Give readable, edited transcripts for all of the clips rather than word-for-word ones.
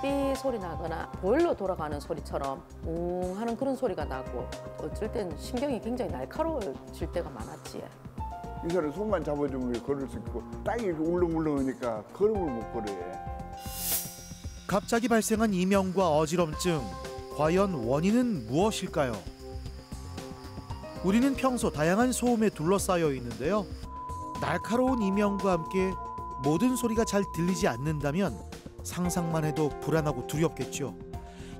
삐 소리 나거나 보일러 돌아가는 소리처럼 웅 하는 그런 소리가 나고 어쩔 땐 신경이 굉장히 날카로워질 때가 많았지. 이 사람 손만 잡아주면 걸을 수 있고 땅이 이렇게 울렁울렁하니까 걸음을 못 걸어요. 갑자기 발생한 이명과 어지럼증, 과연 원인은 무엇일까요? 우리는 평소 다양한 소음에 둘러싸여 있는데요. 날카로운 이명과 함께 모든 소리가 잘 들리지 않는다면 상상만 해도 불안하고 두렵겠죠.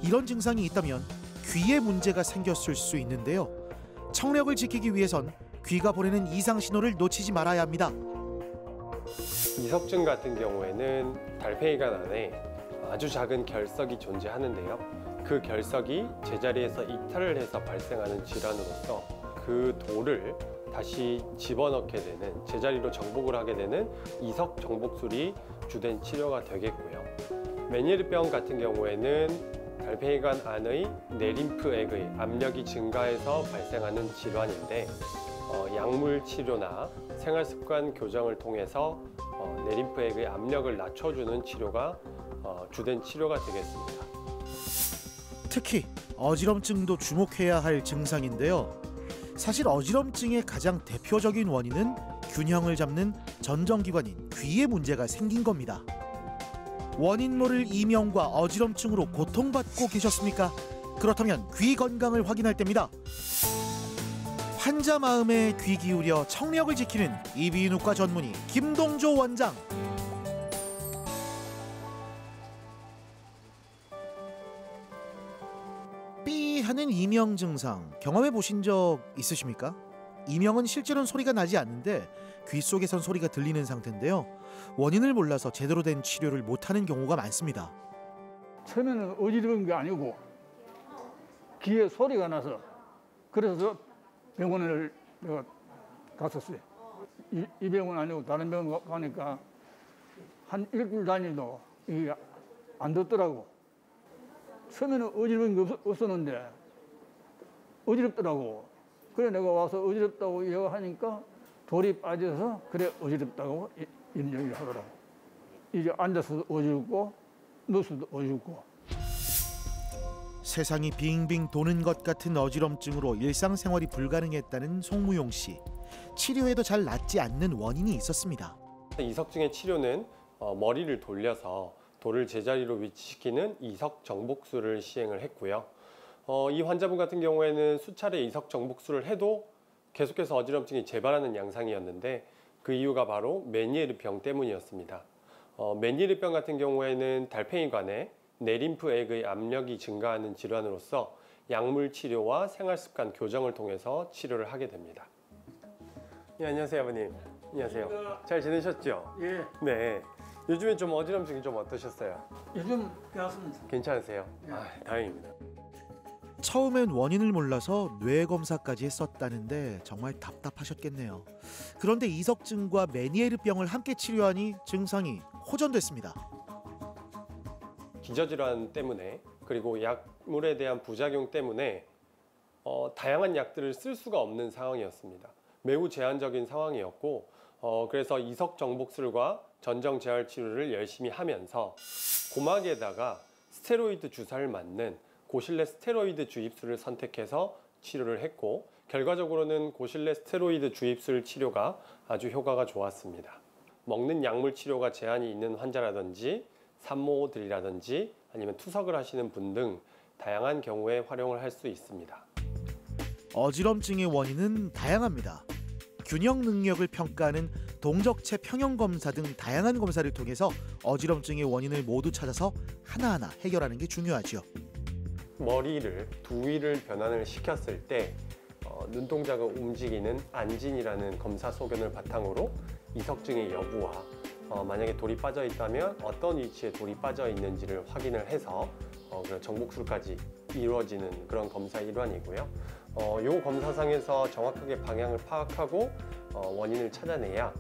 이런 증상이 있다면 귀에 문제가 생겼을 수 있는데요. 청력을 지키기 위해선 귀가 보내는 이상 신호를 놓치지 말아야 합니다. 이석증 같은 경우에는 달팽이관 안에 아주 작은 결석이 존재하는데요. 그 결석이 제자리에서 이탈을 해서 발생하는 질환으로서 그 돌을 다시 집어넣게 되는, 제자리로 정복을 하게 되는 이석 정복술이 주된 치료가 되겠고요. 메니에르병 같은 경우에는 달팽이관 안의 내림프액의 압력이 증가해서 발생하는 질환인데 약물 치료나 생활습관 교정을 통해서 내림프액의 압력을 낮춰주는 치료가 주된 치료가 되겠습니다. 특히 어지럼증도 주목해야 할 증상인데요. 사실 어지럼증의 가장 대표적인 원인은 균형을 잡는 전정기관인 귀에 문제가 생긴 겁니다. 원인 모를 이명과 어지럼증으로 고통받고 계셨습니까? 그렇다면 귀 건강을 확인할 때입니다. 환자 마음에 귀 기울여 청력을 지키는 이비인후과 전문의 김동조 원장. 삐 하는 이명 증상 경험해 보신 적 있으십니까? 이명은 실제로는 소리가 나지 않는데 귀 속에선 소리가 들리는 상태인데요. 원인을 몰라서 제대로 된 치료를 못하는 경우가 많습니다. 처음에는 어지러운 게 아니고 귀에 소리가 나서 그래서 병원을 내가 갔었어요. 이 병원 아니고 다른 병원 가니까 한 일주일 다니도 이게 안 듣더라고. 처음에는 어지러운 게 없었는데 어지럽더라고. 그래 내가 와서 어지럽다고 이야기하니까 돌이 빠져서 그래 어지럽다고 이런 얘기를 하더라고. 이제 앉아서도 어지럽고 누워서도 어지럽고. 세상이 빙빙 도는 것 같은 어지럼증으로 일상생활이 불가능했다는 송무용 씨. 치료해도 잘 낫지 않는 원인이 있었습니다. 이석증의 치료는 머리를 돌려서 돌을 제자리로 위치시키는 이석 정복술을 시행을 했고요. 이 환자분 같은 경우에는 수차례 이석 정복술을 해도 계속해서 어지럼증이 재발하는 양상이었는데 그 이유가 바로 메니에르병 때문이었습니다. 메니에르병 같은 경우에는 달팽이관에 내림프액의 압력이 증가하는 질환으로서 약물 치료와 생활습관 교정을 통해서 치료를 하게 됩니다. 예, 안녕하세요 아버님. 안녕하세요. 잘 지내셨죠? 예. 네. 요즘에 좀 어지럼증이 좀 어떠셨어요? 요즘 괜찮습니다. 괜찮으세요? 예. 다행입니다. 처음엔 원인을 몰라서 뇌 검사까지 했었다는데 정말 답답하셨겠네요. 그런데 이석증과 메니에르병을 함께 치료하니 증상이 호전됐습니다. 기저질환 때문에 그리고 약물에 대한 부작용 때문에 다양한 약들을 쓸 수가 없는 상황이었습니다. 매우 제한적인 상황이었고 그래서 이석 정복술과 전정 재활 치료를 열심히 하면서 고막에다가 스테로이드 주사를 맞는 고실내 스테로이드 주입술을 선택해서 치료를 했고 결과적으로는 고실내 스테로이드 주입술 치료가 아주 효과가 좋았습니다. 먹는 약물 치료가 제한이 있는 환자라든지 산모들이라든지 아니면 투석을 하시는 분 등 다양한 경우에 활용을 할 수 있습니다. 어지럼증의 원인은 다양합니다. 균형 능력을 평가하는 동적체 평형 검사 등 다양한 검사를 통해서 어지럼증의 원인을 모두 찾아서 하나하나 해결하는 게 중요하죠. 머리를 두 위를 변환을 시켰을 때 눈동자가 움직이는 안진이라는 검사 소견을 바탕으로 이석증의 여부와 만약에 돌이 빠져 있다면 어떤 위치에 돌이 빠져 있는지를 확인을 해서 정복술까지 이루어지는 그런 검사 일환이고요. 이 검사상에서 정확하게 방향을 파악하고 원인을 찾아내야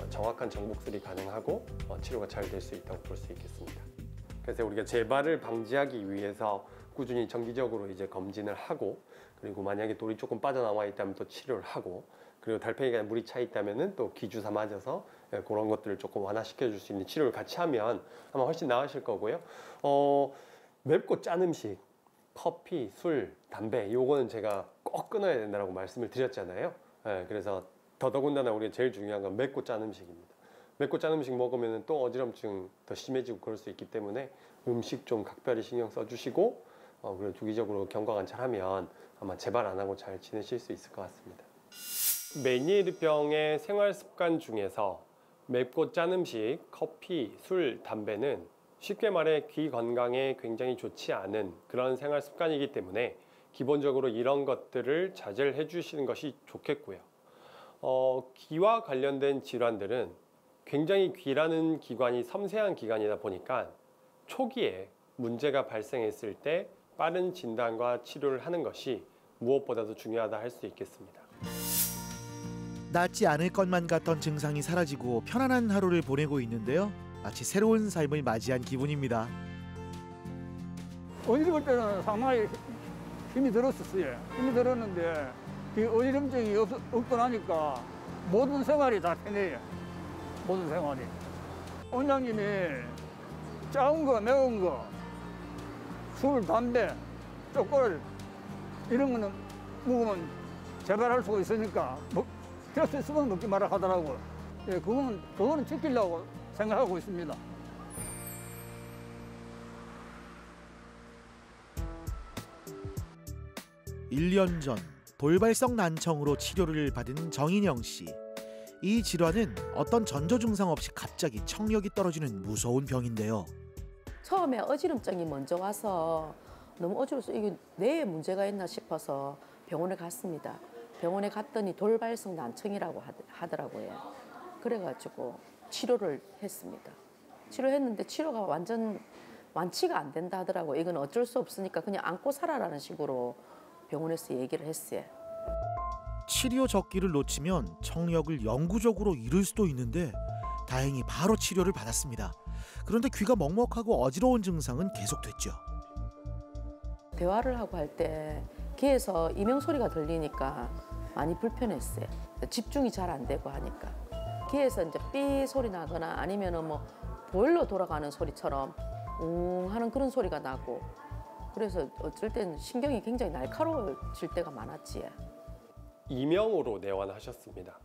정확한 정복술이 가능하고 치료가 잘 될 수 있다고 볼 수 있겠습니다. 그래서 우리가 재발을 방지하기 위해서 꾸준히 정기적으로 이제 검진을 하고 그리고 만약에 돌이 조금 빠져나와 있다면 또 치료를 하고 그리고 달팽이가 물이 차 있다면은 또 기주사 맞아서 그런 것들을 조금 완화시켜 줄 수 있는 치료를 같이 하면 아마 훨씬 나으실 거고요. 맵고 짠 음식, 커피, 술, 담배 요거는 제가 꼭 끊어야 된다고 말씀을 드렸잖아요. 그래서 더더군다나 우리가 제일 중요한 건 맵고 짠 음식입니다. 맵고 짠 음식 먹으면 또 어지럼증 더 심해지고 그럴 수 있기 때문에 음식 좀 각별히 신경 써주시고 그리고 주기적으로 경과관찰하면 아마 재발 안 하고 잘 지내실 수 있을 것 같습니다. 메니에르병의 생활 습관 중에서 맵고 짠 음식, 커피, 술, 담배는 쉽게 말해 귀 건강에 굉장히 좋지 않은 그런 생활 습관이기 때문에 기본적으로 이런 것들을 자제를 해주시는 것이 좋겠고요. 귀와 관련된 질환들은 굉장히 귀라는 기관이 섬세한 기관이다 보니까 초기에 문제가 발생했을 때 빠른 진단과 치료를 하는 것이 무엇보다도 중요하다 할 수 있겠습니다. 낫지 않을 것만 같던 증상이 사라지고 편안한 하루를 보내고 있는데요. 마치 새로운 삶을 맞이한 기분입니다. 어지러울 때는 상당히 힘이 들었었어요. 힘이 들었는데 이 어지럼증이 없고 나니까 모든 생활이 다 편해요. 모든 생활이. 원장님이 짜운 거, 매운 거, 술, 담배, 초콜릿 이런 거는 먹으면 재발할 수가 있으니까 필요 있으면 먹지 마라 하더라고요. 예, 그거는 지키려고 생각하고 있습니다. 일 년 전 돌발성 난청으로 치료를 받은 정인영 씨. 이 질환은 어떤 전조 증상 없이 갑자기 청력이 떨어지는 무서운 병인데요. 처음에 어지럼증이 먼저 와서 너무 어지러워서 이게 뇌에 문제가 있나 싶어서 병원에 갔습니다. 병원에 갔더니 돌발성 난청이라고 하더라고요. 그래가지고 치료를 했습니다. 치료했는데 치료가 완전 완치가 안 된다 하더라고요. 이건 어쩔 수 없으니까 그냥 안고 살아라는 식으로 병원에서 얘기를 했어요. 치료 적기를 놓치면 청력을 영구적으로 잃을 수도 있는데 다행히 바로 치료를 받았습니다. 그런데 귀가 먹먹하고 어지러운 증상은 계속됐죠. 대화를 하고 할 때 귀에서 이명 소리가 들리니까 많이 불편했어요. 집중이 잘 안 되고 하니까. 귀에서 이제 삐 소리 나거나 아니면은 뭐 보일러 돌아가는 소리처럼 하는 그런 소리가 나고 그래서 어쩔 땐 신경이 굉장히 날카로워질 때가 많았지. 이명으로 내원하셨습니다.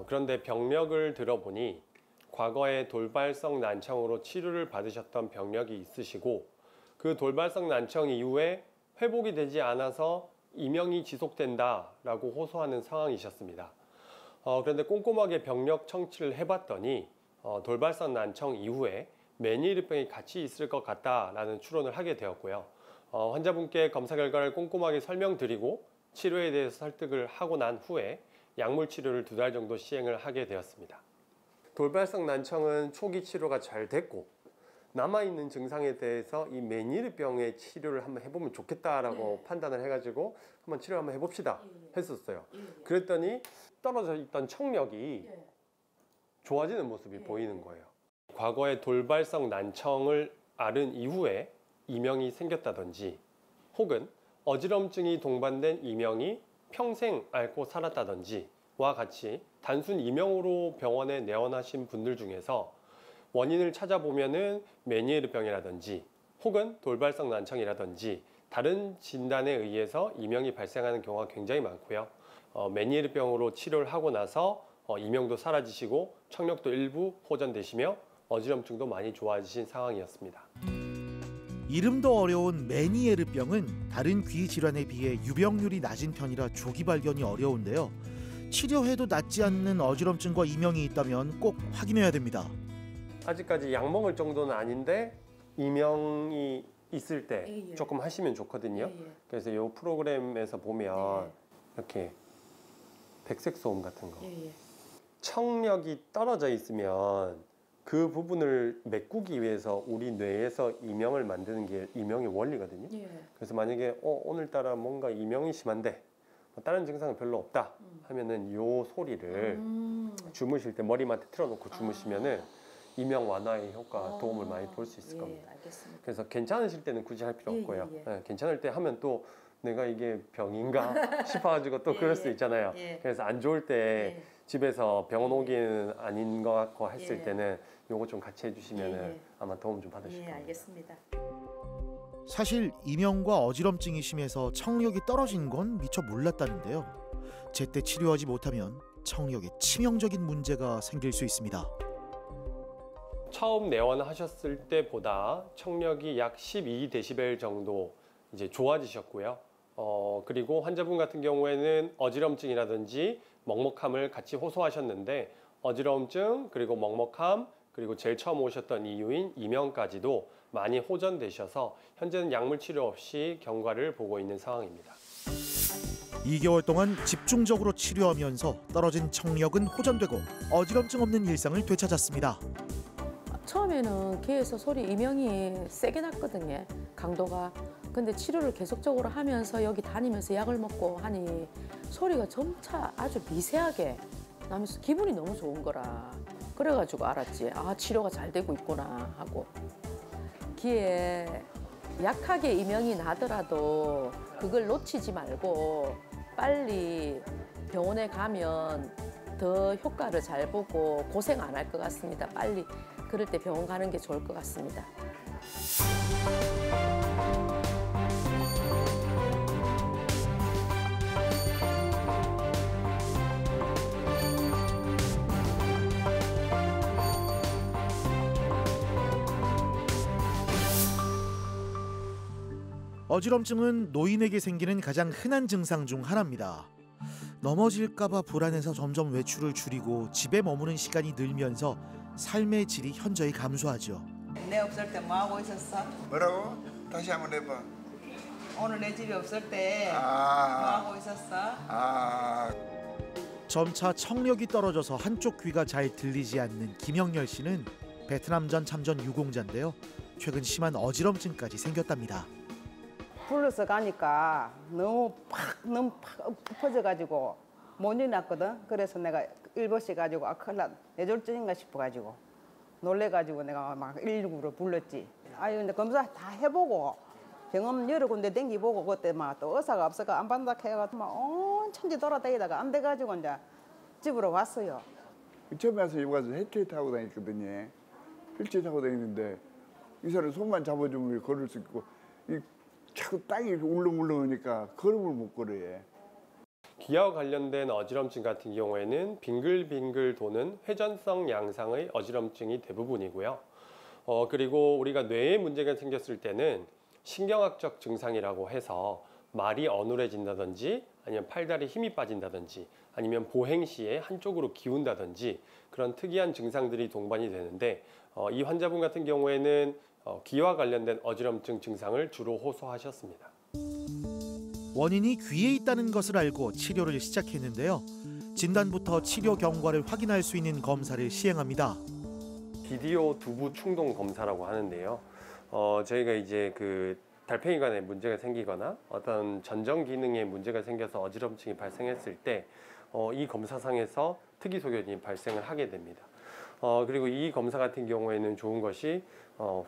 그런데 병력을 들어보니 과거에 돌발성 난청으로 치료를 받으셨던 병력이 있으시고 그 돌발성 난청 이후에 회복이 되지 않아서 이명이 지속된다라고 호소하는 상황이셨습니다. 그런데 꼼꼼하게 병력 청취를 해봤더니 돌발성 난청 이후에 메니에르병이 같이 있을 것 같다라는 추론을 하게 되었고요. 환자분께 검사 결과를 꼼꼼하게 설명드리고 치료에 대해서 설득을 하고 난 후에 약물 치료를 2달 정도 시행을 하게 되었습니다. 돌발성 난청은 초기 치료가 잘 됐고 남아있는 증상에 대해서 이 메니에르병의 치료를 한번 해보면 좋겠다라고 판단을 해가지고 한번 치료 한번 해봅시다 했었어요. 그랬더니 떨어져 있던 청력이 좋아지는 모습이 보이는 거예요. 과거에 돌발성 난청을 앓은 이후에 이명이 생겼다든지 혹은 어지럼증이 동반된 이명이 평생 앓고 살았다든지와 같이 단순 이명으로 병원에 내원하신 분들 중에서 원인을 찾아보면은 메니에르병이라든지 혹은 돌발성 난청이라든지 다른 진단에 의해서 이명이 발생하는 경우가 굉장히 많고요. 메니에르병으로 치료를 하고 나서 이명도 사라지시고 청력도 일부 호전되시며 어지럼증도 많이 좋아지신 상황이었습니다. 이름도 어려운 메니에르병은 다른 귀 질환에 비해 유병률이 낮은 편이라 조기 발견이 어려운데요. 치료해도 낫지 않는 어지럼증과 이명이 있다면 꼭 확인해야 됩니다. 아직까지 약 먹을 정도는 아닌데 이명이 있을 때 조금 하시면 좋거든요. 그래서 이 프로그램에서 보면 이렇게 백색 소음 같은 거 청력이 떨어져 있으면 그 부분을 메꾸기 위해서 우리 뇌에서 이명을 만드는 게 이명의 원리거든요. 그래서 만약에 오늘따라 뭔가 이명이 심한데 다른 증상은 별로 없다 하면은 요 소리를 주무실 때 머리맡에 틀어놓고 주무시면은 이명 완화의 효과 도움을 많이 볼 수 있을 겁니다. 알겠습니다. 그래서 괜찮으실 때는 굳이 할 필요 없고요. 괜찮을 때 하면 또 내가 이게 병인가 싶어가지고 또 그럴 수 있잖아요. 그래서 안 좋을 때 집에서 병원 오기는 아닌 것 같고 했을 예. 때는 요거 좀 같이 해주시면 예, 예. 아마 도움 좀 받으실 예, 겁니다. 알겠습니다. 사실 이명과 어지럼증이 심해서 청력이 떨어진 건 미처 몰랐다는데요. 제때 치료하지 못하면 청력에 치명적인 문제가 생길 수 있습니다. 처음 내원하셨을 때보다 청력이 약 12dB 정도 이제 좋아지셨고요. 그리고 환자분 같은 경우에는 어지럼증이라든지 먹먹함을 같이 호소하셨는데 어지럼증 그리고 먹먹함 그리고 제일 처음 오셨던 이유인 이명까지도 많이 호전되셔서 현재는 약물 치료 없이 경과를 보고 있는 상황입니다. 2개월 동안 집중적으로 치료하면서 떨어진 청력은 호전되고 어지럼증 없는 일상을 되찾았습니다. 처음에는 귀에서 소리 이명이 세게 났거든요. 강도가. 근데 치료를 계속적으로 하면서 여기 다니면서 약을 먹고 하니 소리가 점차 아주 미세하게 나면서 기분이 너무 좋은 거라. 그래가지고 알았지. 아, 치료가 잘 되고 있구나 하고. 귀에 약하게 이명이 나더라도 그걸 놓치지 말고 빨리 병원에 가면 더 효과를 잘 보고 고생 안 할 것 같습니다. 빨리 그럴 때 병원 가는 게 좋을 것 같습니다. 어지럼증은 노인에게 생기는 가장 흔한 증상 중 하나입니다. 넘어질까봐 불안해서 점점 외출을 줄이고 집에 머무는 시간이 늘면서 삶의 질이 현저히 감소하죠. 내 없을 때 뭐 하고 있었어? 뭐라고? 다시 한번 해봐. 오늘 내 집에 없을 때 뭐 아, 하고 있었어? 아, 점차 청력이 떨어져서 한쪽 귀가 잘 들리지 않는 김영렬 씨는 베트남전 참전 유공자인데요. 최근 심한 어지럼증까지 생겼답니다. 불러서 가니까 너무 팍 엎어져가지고 못 일어났거든. 그래서 내가 일버셔가지고 아 큰일 났 뇌졸중인가 싶어가지고 놀래가지고 내가 막 119로 불렀지. 아유 근데 검사 다 해보고 병원 여러 군데 댕기보고 그때 막 또 의사가 없어가 안 받는다 해가지고 막 온 천지 돌아다니다가 안 돼가지고 이제 집으로 왔어요. 처음에 와서 여기 가서 헬체 타고 다녔거든요. 헬체 타고 다니는데 이 사람 손만 잡아주면 걸을 수 있고 이 자꾸 땅이 이렇게 울렁울렁하니까 걸음을 못 걸어요. 기아와 관련된 어지럼증 같은 경우에는 빙글빙글 도는 회전성 양상의 어지럼증이 대부분이고요. 그리고 우리가 뇌에 문제가 생겼을 때는 신경학적 증상이라고 해서 말이 어눌해진다든지 아니면 팔다리 힘이 빠진다든지 아니면 보행 시에 한쪽으로 기운다든지 그런 특이한 증상들이 동반이 되는데 이 환자분 같은 경우에는 귀와 관련된 어지럼증 증상을 주로 호소하셨습니다. 원인이 귀에 있다는 것을 알고 치료를 시작했는데요. 진단부터 치료 경과를 확인할 수 있는 검사를 시행합니다. 비디오 두부 충동 검사라고 하는데요. 저희가 이제 그 달팽이관에 문제가 생기거나 어떤 전정 기능에 문제가 생겨서 어지럼증이 발생했을 때 이 검사상에서 특이 소견이 발생을 하게 됩니다. 그리고 이 검사 같은 경우에는 좋은 것이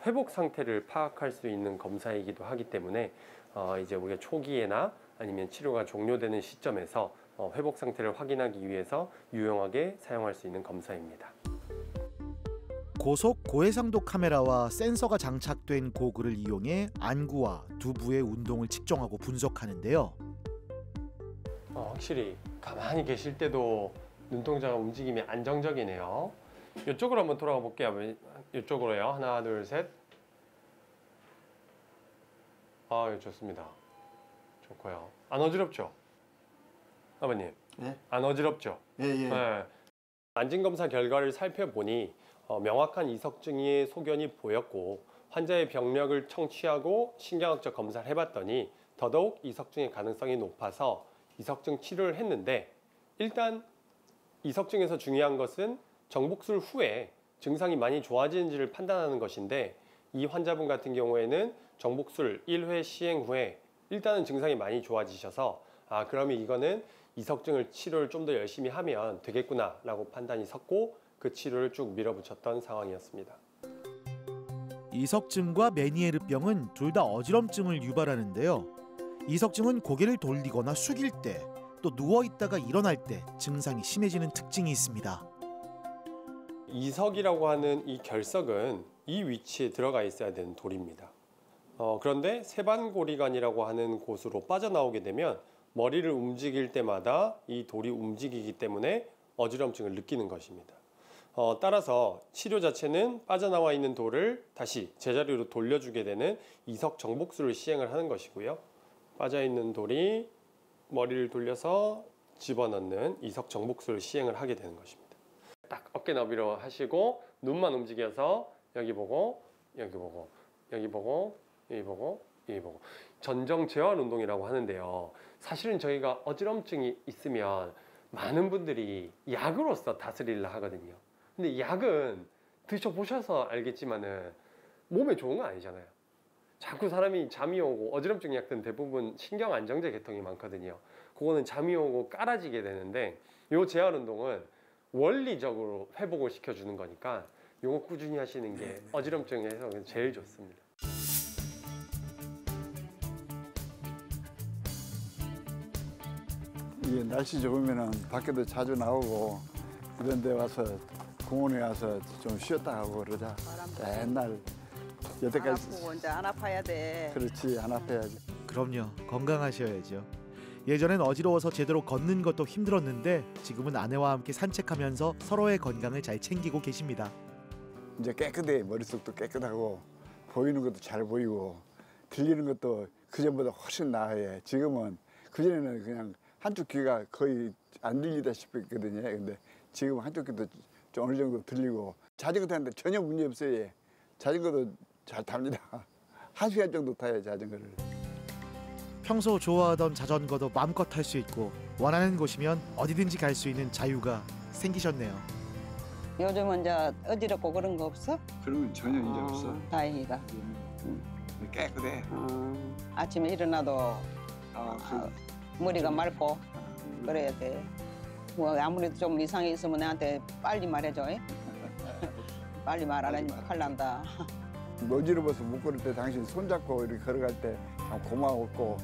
회복 상태를 파악할 수 있는 검사이기도 하기 때문에 이제 우리가 초기에나 아니면 치료가 종료되는 시점에서 회복 상태를 확인하기 위해서 유용하게 사용할 수 있는 검사입니다. 고속 고해상도 카메라와 센서가 장착된 고글을 이용해 안구와 두부의 운동을 측정하고 분석하는데요. 확실히 가만히 계실 때도 눈동자가 움직임이 안정적이네요. 이쪽으로 한번 돌아가 볼게요. 이쪽으로요. 하나, 둘, 셋. 좋습니다. 좋고요. 안 어지럽죠? 아버님. 네? 안 어지럽죠? 예, 예. 네. 안진검사 결과를 살펴보니 명확한 이석증의 소견이 보였고 환자의 병력을 청취하고 신경학적 검사를 해봤더니 더더욱 이석증의 가능성이 높아서 이석증 치료를 했는데 일단 이석증에서 중요한 것은 정복술 후에 증상이 많이 좋아지는지를 판단하는 것인데 이 환자분 같은 경우에는 정복술 1회 시행 후에 일단은 증상이 많이 좋아지셔서 그러면 이거는 이석증을 치료를 좀 더 열심히 하면 되겠구나 라고 판단이 섰고 그 치료를 쭉 밀어붙였던 상황이었습니다. 이석증과 메니에르병은 둘 다 어지럼증을 유발하는데요. 이석증은 고개를 돌리거나 숙일 때, 또 누워 있다가 일어날 때 증상이 심해지는 특징이 있습니다. 이석이라고 하는 이 결석은 이 위치에 들어가 있어야 되는 돌입니다. 그런데 세반고리관이라고 하는 곳으로 빠져나오게 되면 머리를 움직일 때마다 이 돌이 움직이기 때문에 어지럼증을 느끼는 것입니다. 따라서 치료 자체는 빠져나와 있는 돌을 다시 제자리로 돌려주게 되는 이석 정복술을 시행을 하는 것이고요. 빠져있는 돌이 머리를 돌려서 집어넣는 이석 정복술을 시행을 하게 되는 것입니다. 딱 어깨 너비로 하시고 눈만 움직여서 여기 보고 여기 보고 여기 보고 여기 보고 여기 보고 전정 재활 운동이라고 하는데요. 사실은 저희가 어지럼증이 있으면 많은 분들이 약으로서 다스리려 하거든요. 근데 약은 드셔보셔서 알겠지만은 몸에 좋은 건 아니잖아요. 자꾸 사람이 잠이 오고 어지럼증 약들은 대부분 신경 안정제 계통이 많거든요. 그거는 잠이 오고 깔아지게 되는데 요 재활 운동은 원리적으로 회복을 시켜주는 거니까 요거 꾸준히 하시는 게 어지럼증에서 제일 좋습니다. 이게 날씨 좋으면은 밖에도 자주 나오고 이런 데 와서 공원에 와서 좀 쉬었다 가고 그러자. 맨날 안 여태까지 아프고 이제 안 아파야 돼. 그렇지 안 아파야지. 그럼요. 건강하셔야죠. 예전엔 어지러워서 제대로 걷는 것도 힘들었는데 지금은 아내와 함께 산책하면서 서로의 건강을 잘 챙기고 계십니다. 이제 깨끗해. 머릿속도 깨끗하고 보이는 것도 잘 보이고 들리는 것도 그전보다 훨씬 나아요. 지금은 그전에는 그냥 한쪽 귀가 거의 안 들리다시피 했거든요. 근데 지금 한쪽 귀도 좀 어느 정도 들리고 자전거 타는데 전혀 문제 없어요. 자전거도 잘 탑니다. 1시간 정도 타요 자전거를. 평소 좋아하던 자전거도 마음껏 탈 수 있고 원하는 곳이면 어디든지 갈 수 있는 자유가 생기셨네요. 요즘은 이제 어지럽고 그런 거 없어? 그런 건 전혀 이제 없어. 다행이다. 깨끗해. 아침에 일어나도 머리가 맑고 그래야 돼. 뭐 아무래도 좀 이상이 있으면 나한테 빨리 말해줘. 빨리 말 안 하니까 큰일 난다. 어지러워서 못 걸을 때 당신 손잡고 이렇게 걸어갈 때 참 고마웠고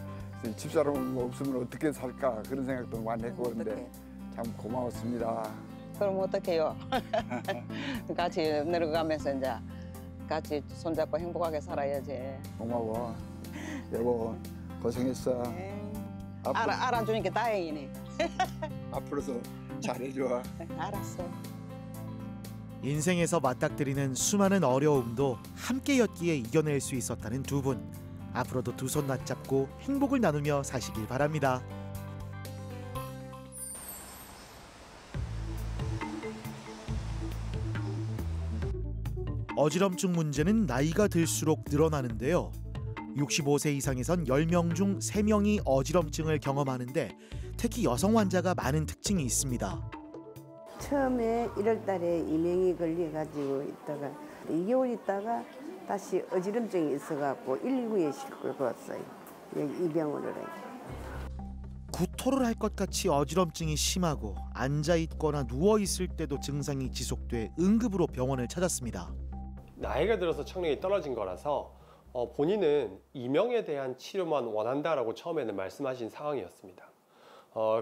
집사람 뭐 없으면 어떻게 살까 그런 생각도 많이 했고 그런데 참 고마웠습니다. 그럼 어떡해요? 같이 늙어가면서 이제 같이 손잡고 행복하게 살아야지. 고마워. 여보 고생했어. 알아주니까 다행이네. 앞으로도 잘해줘. 알았어. 인생에서 맞닥뜨리는 수많은 어려움도 함께였기에 이겨낼 수 있었다는 두 분. 앞으로도 두 손 맞잡고 행복을 나누며 사시길 바랍니다. 어지럼증 문제는 나이가 들수록 늘어나는데요. 65세 이상에선 10명 중 3명이 어지럼증을 경험하는데 특히 여성 환자가 많은 특징이 있습니다. 처음에 1월 달에 이명이 걸려가지고 있다가 2개월 있다가 다시 어지럼증이 있어갖고 119에 실고 갔어요. 여기 이 병원으로. 구토를 할 것 같이 어지럼증이 심하고 앉아있거나 누워있을 때도 증상이 지속돼 응급으로 병원을 찾았습니다. 나이가 들어서 청력이 떨어진 거라서 본인은 이명에 대한 치료만 원한다라고 처음에는 말씀하신 상황이었습니다.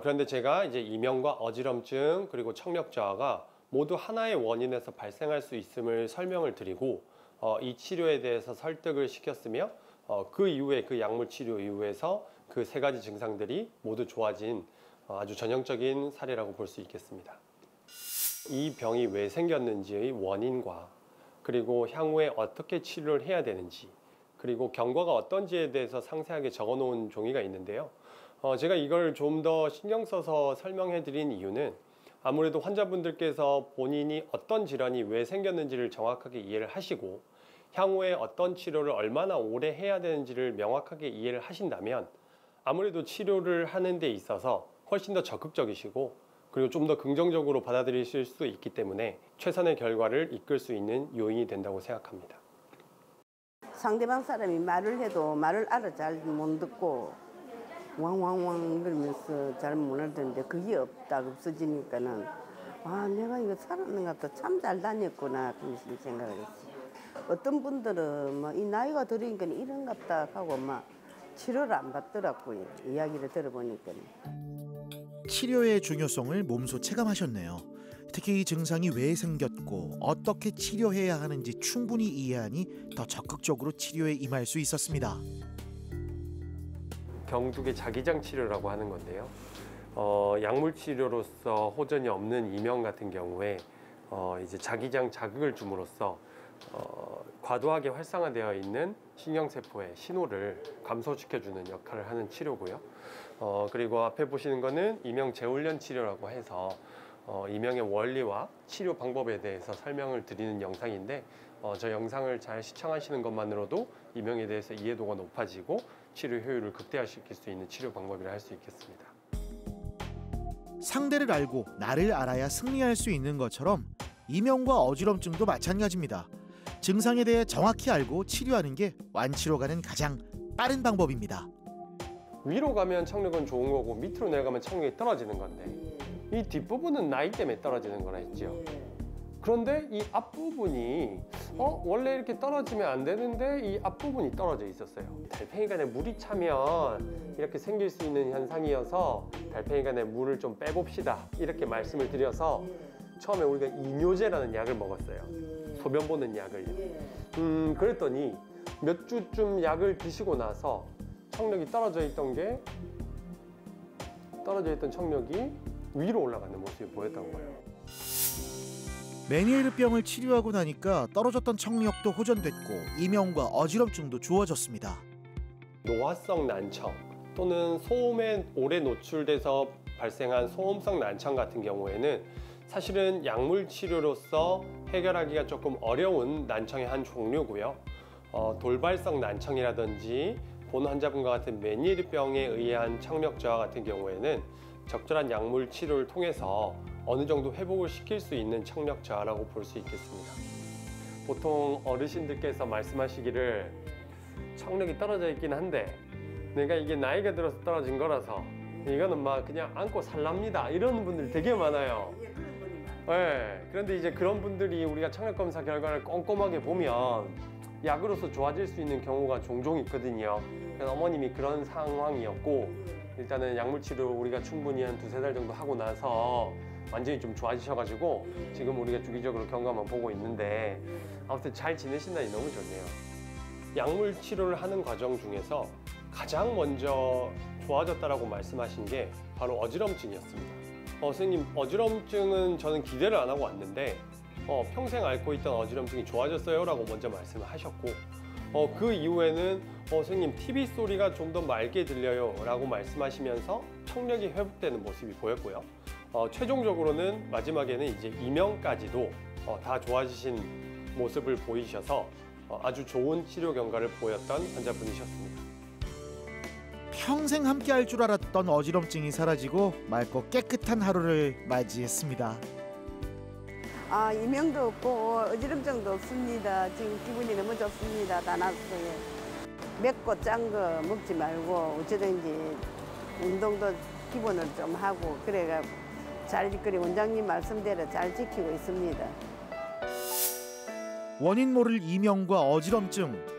그런데 제가 이제 이명과 어지럼증 그리고 청력 저하가 모두 하나의 원인에서 발생할 수 있음을 설명을 드리고 이 치료에 대해서 설득을 시켰으며 그 이후에 그 약물 치료 이후에서 그 세 가지 증상들이 모두 좋아진 아주 전형적인 사례라고 볼 수 있겠습니다. 이 병이 왜 생겼는지의 원인과 그리고 향후에 어떻게 치료를 해야 되는지 그리고 경과가 어떤지에 대해서 상세하게 적어 놓은 종이가 있는데요. 제가 이걸 좀 더 신경 써서 설명해 드린 이유는 아무래도 환자분들께서 본인이 어떤 질환이 왜 생겼는지를 정확하게 이해를 하시고 향후에 어떤 치료를 얼마나 오래 해야 되는지를 명확하게 이해를 하신다면 아무래도 치료를 하는 데 있어서 훨씬 더 적극적이시고 그리고 좀 더 긍정적으로 받아들이실 수 있기 때문에 최선의 결과를 이끌 수 있는 요인이 된다고 생각합니다. 상대방 사람이 말을 해도 말을 잘 못 듣고 왕왕왕 그러면서 잘 못 알아듣는데 그게 없어지니까는 아 내가 이거 살았는 것 같다 참 잘 다녔구나 그런 생각을 했어요. 어떤 분들은 뭐 이 나이가 들으니까 이런갑다 하고 막 치료를 안 받더라고요. 이야기를 들어보니까. 치료의 중요성을 몸소 체감하셨네요. 특히 이 증상이 왜 생겼고 어떻게 치료해야 하는지 충분히 이해하니 더 적극적으로 치료에 임할 수 있었습니다. 경두계 자기장 치료라고 하는 건데요. 약물 치료로서 호전이 없는 이명 같은 경우에 이제 자기장 자극을 줌으로써 과도하게 활성화되어 있는 신경세포의 신호를 감소시켜주는 역할을 하는 치료고요. 그리고 앞에 보시는 거는 이명 재훈련 치료라고 해서 이명의 원리와 치료 방법에 대해서 설명을 드리는 영상인데 저 영상을 잘 시청하시는 것만으로도 이명에 대해서 이해도가 높아지고 치료 효율을 극대화시킬 수 있는 치료 방법이라 할 수 있겠습니다. 상대를 알고 나를 알아야 승리할 수 있는 것처럼 이명과 어지럼증도 마찬가지입니다. 증상에 대해 정확히 알고 치료하는 게 완치로 가는 가장 빠른 방법입니다. 위로 가면 청력은 좋은 거고 밑으로 내려가면 청력이 떨어지는 건데 이 뒷부분은 나이 때문에 떨어지는 거라 했죠. 그런데 이 앞부분이 원래 이렇게 떨어지면 안 되는데 이 앞부분이 떨어져 있었어요. 달팽이관에 물이 차면 이렇게 생길 수 있는 현상이어서 달팽이관에 물을 좀 빼봅시다 이렇게 말씀을 드려서 처음에 우리가 이뇨제라는 약을 먹었어요. 소변 보는 약을요. 그랬더니 몇 주쯤 약을 드시고 나서 청력이 떨어져 있던 청력이 위로 올라가는 모습이 보였던 거예요. 메니에르병을 치료하고 나니까 떨어졌던 청력도 호전됐고 이명과 어지럼증도 좋아졌습니다. 노화성 난청 또는 소음에 오래 노출돼서 발생한 소음성 난청 같은 경우에는 사실은 약물 치료로서 해결하기가 조금 어려운 난청의 한 종류고요. 돌발성 난청이라든지 본 환자분과 같은 메니에르병에 의한 청력 저하 같은 경우에는 적절한 약물 치료를 통해서 어느 정도 회복을 시킬 수 있는 청력 저하라고 볼 수 있겠습니다. 보통 어르신들께서 말씀하시기를 청력이 떨어져 있긴 한데 내가 이게 나이가 들어서 떨어진 거라서 이거는 막 그냥 안고 살랍니다 이런 분들 되게 많아요. 네, 그런데 이제 그런 분들이 우리가 청력 검사 결과를 꼼꼼하게 보면 약으로서 좋아질 수 있는 경우가 종종 있거든요. 그래서 어머님이 그런 상황이었고 일단은 약물 치료 우리가 충분히 한 2-3달 정도 하고 나서 완전히 좀 좋아지셔가지고 지금 우리가 주기적으로 경과만 보고 있는데 아무튼 잘 지내신다니 너무 좋네요. 약물 치료를 하는 과정 중에서 가장 먼저 좋아졌다라고 말씀하신 게 바로 어지럼증이었습니다. 선생님, 어지럼증은 저는 기대를 안 하고 왔는데 평생 앓고 있던 어지럼증이 좋아졌어요 라고 먼저 말씀을 하셨고 그 이후에는 선생님 TV 소리가 좀 더 맑게 들려요 라고 말씀하시면서 청력이 회복되는 모습이 보였고요. 최종적으로는 마지막에는 이제 이명까지도 다 좋아지신 모습을 보이셔서 아주 좋은 치료 경과를 보였던 환자분이셨습니다. 평생 함께할 줄 알았던 어지럼증이 사라지고 맑고 깨끗한 하루를 맞이했습니다. 이명도 없고 어지럼증도 없습니다. 지금 기분이 너무 좋습니다. 다 났어요. 맵고 짠 거 먹지 말고 어쩌든지 운동도 기본을 좀 하고 그래가 그리 원장님 말씀대로 잘 지키고 있습니다. 원인 모를 이명과 어지럼증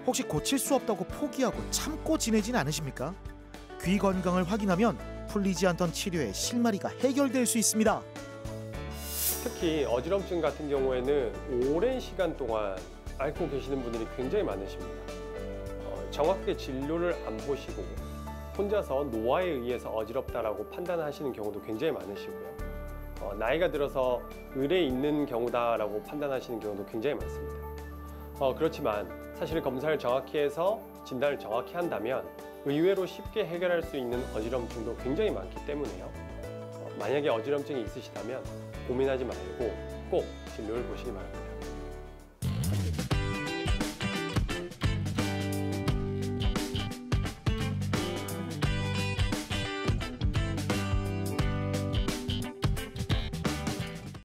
혹시 고칠 수 없다고 포기하고 참고 지내진 않으십니까? 귀 건강을 확인하면 풀리지 않던 치료의 실마리가 해결될 수 있습니다. 특히 어지럼증 같은 경우에는 오랜 시간 동안 앓고 계시는 분들이 굉장히 많으십니다. 정확하게 진료를 안 보시고 혼자서 노화에 의해서 어지럽다라고 판단하시는 경우도 굉장히 많으시고요. 나이가 들어서 을에 있는 경우다라고 판단하시는 경우도 굉장히 많습니다. 그렇지만 사실 검사를 정확히 해서 진단을 정확히 한다면 의외로 쉽게 해결할 수 있는 어지럼증도 굉장히 많기 때문에요. 만약에 어지럼증이 있으시다면 고민하지 말고 꼭 진료를 보시기 바랍니다.